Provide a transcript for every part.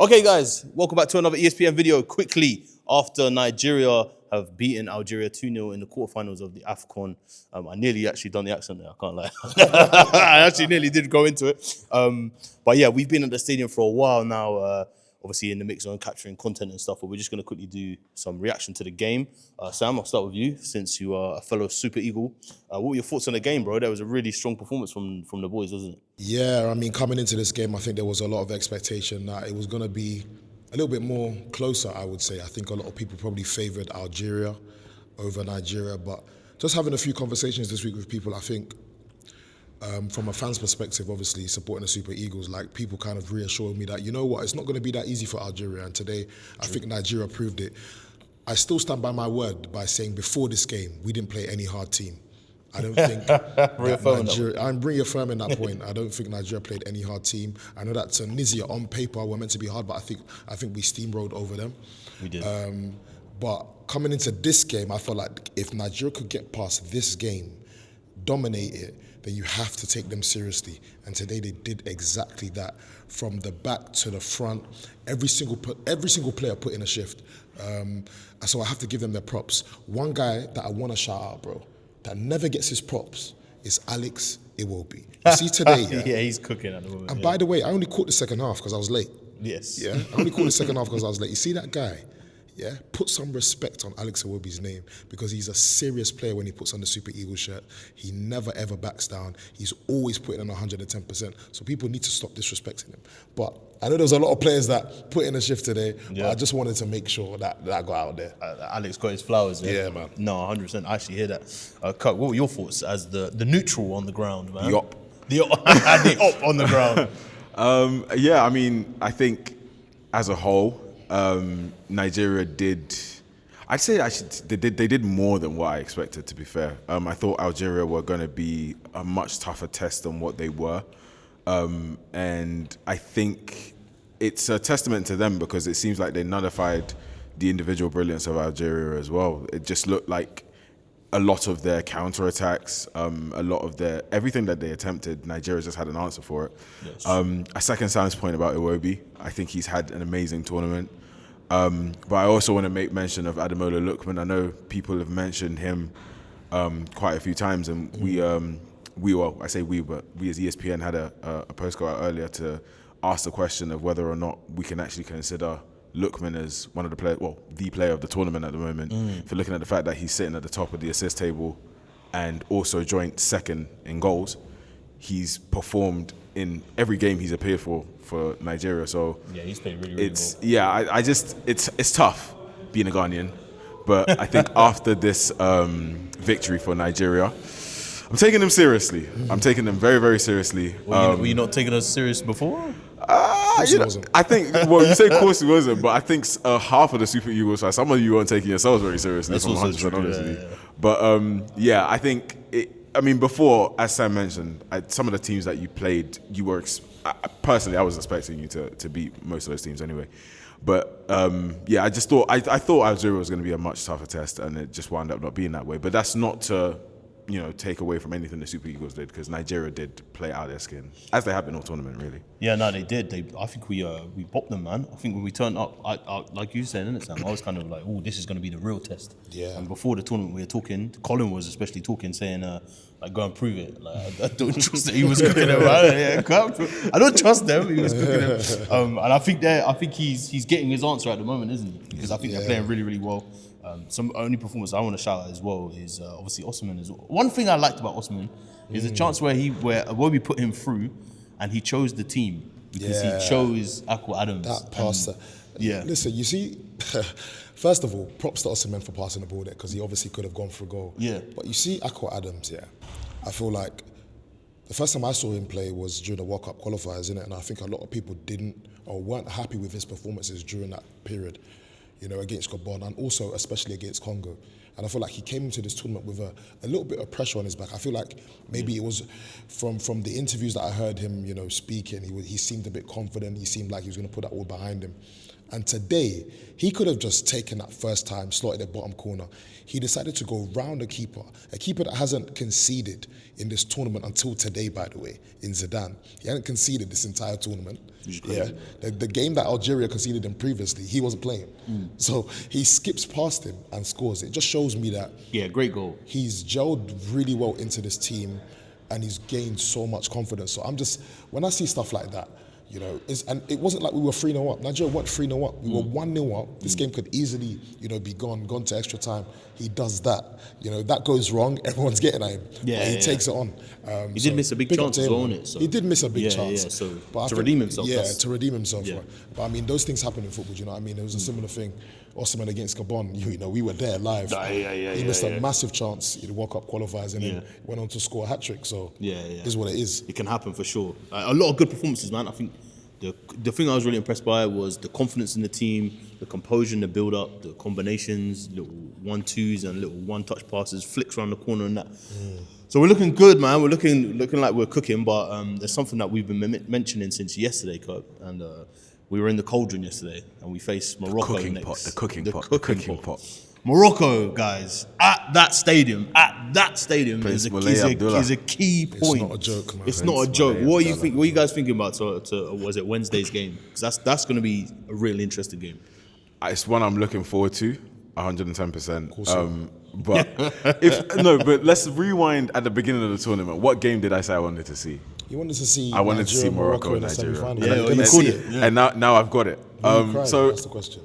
Okay, guys, welcome back to another ESPN video. Quickly, after Nigeria have beaten Algeria 2-0 in the quarterfinals of the AFCON. I nearly actually done the accent there, I can't lie. I actually nearly did go into it. But yeah, we've been at the stadium for a while now, obviously in the mix on capturing content and stuff, but we're just going to quickly do some reaction to the game. Sam, I'll start with you, since you are a fellow Super Eagle. What were your thoughts on the game, bro? There was a really strong performance from the boys, wasn't it? Yeah, I mean, coming into this game, I think there was a lot of expectation that it was going to be a little bit more closer, I would say. I think a lot of people probably favoured Algeria over Nigeria, but just having a few conversations this week with people, I think from a fan's perspective, obviously, supporting the Super Eagles, like people kind of reassured me that, you know what, it's not going to be that easy for Algeria, and today I think Nigeria proved it. I still stand by my word by saying before this game, we didn't play any hard team. I don't think I'm reaffirming that point. I don't think Nigeria played any hard team. I know that Tunisia on paper were meant to be hard, but I think we steamrolled over them. We did. But coming into this game, I felt like if Nigeria could get past this game, dominate it, then you have to take them seriously. And today they did exactly that. From the back to the front, every single player put in a shift. So I have to give them their props. One guy that I want to shout out, bro, that never gets his props is Alex Iwobi. You see today, yeah, he's cooking at the moment. And by the way, I only caught the second half because I was late. Yes. Yeah, I only caught the second half because I was late. You see that guy? Yeah, put some respect on Alex Iwobi's name because he's a serious player when he puts on the Super Eagles shirt. He never ever backs down. He's always putting in 110%. So people need to stop disrespecting him. But I know there's a lot of players that put in a shift today, but I just wanted to make sure that got out there. Alex got his flowers. Yeah, man. No, 100%. I actually hear that. Kirk, what were your thoughts as the neutral on the ground, man? The op on the ground. Yeah, I mean, I think as a whole, Nigeria did. I'd say they did more than what I expected. To be fair, I thought Algeria were going to be a much tougher test than what they were, and I think it's a testament to them because it seems like they nullified the individual brilliance of Algeria as well. It just looked like a lot of their counterattacks, a lot of their everything that they attempted, Nigeria just had an answer for it. Yes. I second Sam's point about Iwobi. I think he's had an amazing tournament. But I also want to make mention of Ademola Lookman. I know people have mentioned him quite a few times, and we as ESPN had a post go out earlier to ask the question of whether or not we can actually consider Lookman as one of the the player of the tournament at the moment. If you're looking at the fact that he's sitting at the top of the assist table and also joint second in goals, he's performed in every game he's appeared for Nigeria. So yeah, he's played really well. Yeah, it's tough being a Ghanaian, but I think after this victory for Nigeria, I'm taking them seriously. I'm taking them very, very seriously. Were you not taking us serious before? I think, well, you say of course he wasn't, but I think half of the Super Eagles, some of you weren't taking yourselves very seriously. That's also true, honestly. Yeah. But yeah, I think, before, as Sam mentioned, some of the teams that you played, you were, personally, I was expecting you to beat most of those teams anyway. But yeah, I thought Algeria was going to be a much tougher test, and it just wound up not being that way. But that's not to take away from anything the Super Eagles did, because Nigeria did play out their skin, as they have been all tournament, really. Yeah, no, they did. I think we popped them, man. I think when we turned up, I like you said, innit, Sam? I was kind of like, oh, this is going to be the real test. Yeah. And before the tournament, we were talking. Colin was especially talking, saying, like, go and prove it. Like, I don't trust that he was cooking them. I don't trust them. He was cooking them. And I think he's getting his answer at the moment, isn't he? Because I think they're playing really, really well. Some only performance I want to shout out as well is obviously Osimhen as well. One thing I liked about Osimhen is a chance where we put him through, and he chose the team because he chose Akor Adams. That passer. Yeah. Listen, you see, first of all, props to Osimhen for passing the ball there because he obviously could have gone for a goal. Yeah. But you see Akor Adams, I feel like the first time I saw him play was during the World Cup qualifiers, innit? And I think a lot of people didn't or weren't happy with his performances during that period. Against Gabon and also especially against Congo. And I feel like he came into this tournament with a little bit of pressure on his back. I feel like maybe it was from the interviews that I heard him, speaking, he seemed a bit confident. He seemed like he was going to put that all behind him. And today, he could have just taken that first time, slotted at bottom corner. He decided to go round a keeper that hasn't conceded in this tournament until today, by the way, in Zidane. He hadn't conceded this entire tournament. Yeah, the game that Algeria conceded him previously, he wasn't playing. So he skips past him and scores. It just shows me that great goal. He's gelled really well into this team and he's gained so much confidence. So when I see stuff like that, you know, and it wasn't like we were 3-0 up. Nigeria weren't 3-0 up. We were 1-0 up. This game could easily, you know, be gone to extra time. He does that. You know, that goes wrong, everyone's getting at him. He takes it on. He did miss a big chance as well, innit? So. He did miss a big chance. So but to redeem himself. Yeah, to redeem himself. Right. But I mean, those things happen in football, you know what I mean? It was a similar thing. Osimhen against Gabon, you know, we were there live. He missed a massive chance in the World Cup qualifiers and then went on to score a hat-trick. So it is what it is. It can happen for sure. A lot of good performances, man. I think the thing I was really impressed by was the confidence in the team, the composure in the build-up, the combinations, little 1-2s and little one-touch passes, flicks around the corner and that. So we're looking good, man. We're looking like we're cooking, but there's something that we've been mentioning since yesterday, Kirk. And we were in the cauldron yesterday, and we faced Morocco next. The cooking pot. Morocco, guys, at that stadium is a key point. It's not a joke, man. It's not a joke. What are you guys thinking about? Was it Wednesday's game? Because that's going to be a really interesting game. It's one I'm looking forward to, 110%. But let's rewind at the beginning of the tournament. What game did I say I wanted to see? You wanted to see I wanted to see Morocco and Nigeria. Semifinal. And now I've got it. So that's the question.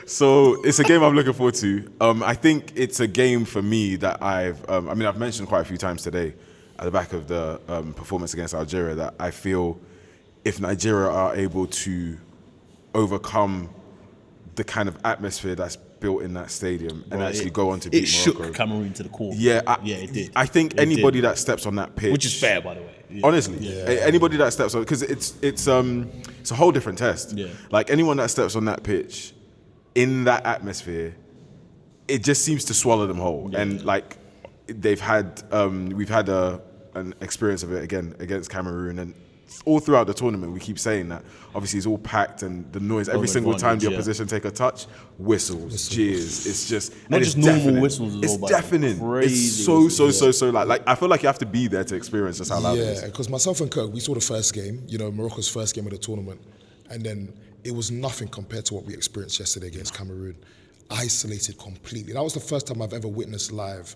so it's a game I'm looking forward to. I think it's a game for me that I've mentioned quite a few times today at the back of the performance against Algeria that I feel if Nigeria are able to overcome the kind of atmosphere that's built in that stadium and actually go on to beat Morocco. It shook Cameroon to the core. It did. I think anybody that steps on that pitch, which is fair, by the way. Honestly, anybody that steps on, because it's a whole different test. Like anyone that steps on that pitch, in that atmosphere, it just seems to swallow them whole. And like we've had an experience of it again against Cameroon, and all throughout the tournament we keep saying that obviously it's all packed and the noise every single time the opposition take a touch, whistles, cheers. It's just not just normal whistles. It's deafening. It's so like I feel like you have to be there to experience just how loud it is. Yeah, because myself and Kirk, we saw the first game, you know, Morocco's first game of the tournament, and then it was nothing compared to what we experienced yesterday against Cameroon. Isolated completely. That was the first time I've ever witnessed live,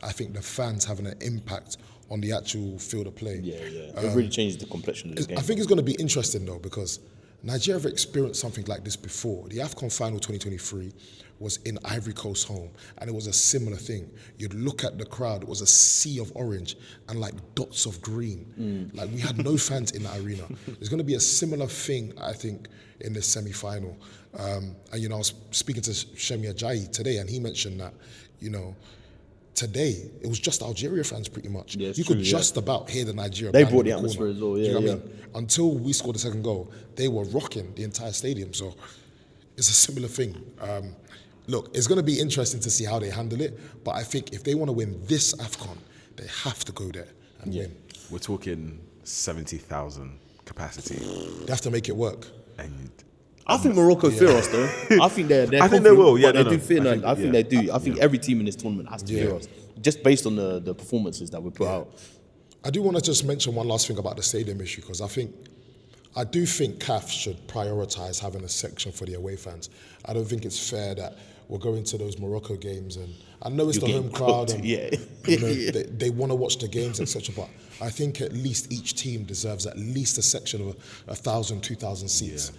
I think, the fans having an impact on the actual field of play. It really changed the complexion of the game. I think it's going to be interesting though, because Nigeria have experienced something like this before. The AFCON final 2023 was in Ivory Coast home, and it was a similar thing. You'd look at the crowd, it was a sea of orange and like dots of green. Like we had no fans in the arena. There's going to be a similar thing, I think, in this semi-final. And you know, I was speaking to Shemi Ajayi today, and he mentioned that, you know, today, it was just Algeria fans pretty much. You could just about hear the Nigeria They band brought in the atmosphere corner. as well, Do you know what I mean? Until we scored the second goal, they were rocking the entire stadium. So it's a similar thing. Look, it's going to be interesting to see how they handle it. But I think if they want to win this AFCON, they have to go there and win. We're talking 70,000 capacity. They have to make it work. And I think Morocco fear us though. I think they're I think they will. Yeah, they do fear. I think they do. I think every team in this tournament has to fear us, just based on the performances that we put out. I do want to just mention one last thing about the stadium issue, because I do think CAF should prioritise having a section for the away fans. I don't think it's fair that we're going to those Morocco games, and I know it's the home crowd, and you know, they want to watch the games, etc. But I think at least each team deserves at least a section of 1,000, 2,000 seats.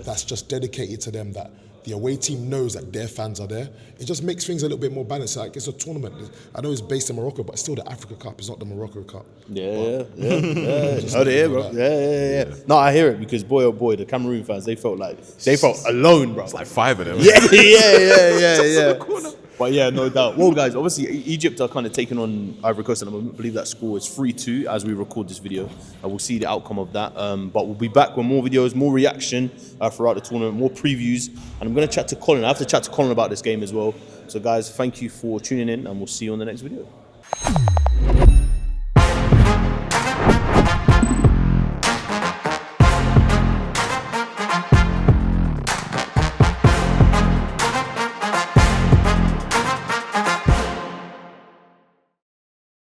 That's just dedicated to them, that the away team knows that their fans are there. It just makes things a little bit more balanced. Like, it's a tournament. I know it's based in Morocco, but it's still the Africa Cup. It's not the Morocco Cup. Oh, they hear, bro. Yeah. No, I hear it, because boy, oh boy, the Cameroon fans, they felt alone, bro. it's like 5 of them. Yeah. But yeah, no doubt. Well, guys, obviously Egypt are kind of taking on Ivory Coast, and I believe that score is 3-2 as we record this video. And we'll see the outcome of that. But we'll be back with more videos, more reaction throughout the tournament, more previews. And I'm going to chat to Colin. I have to chat to Colin about this game as well. So guys, thank you for tuning in, and we'll see you on the next video.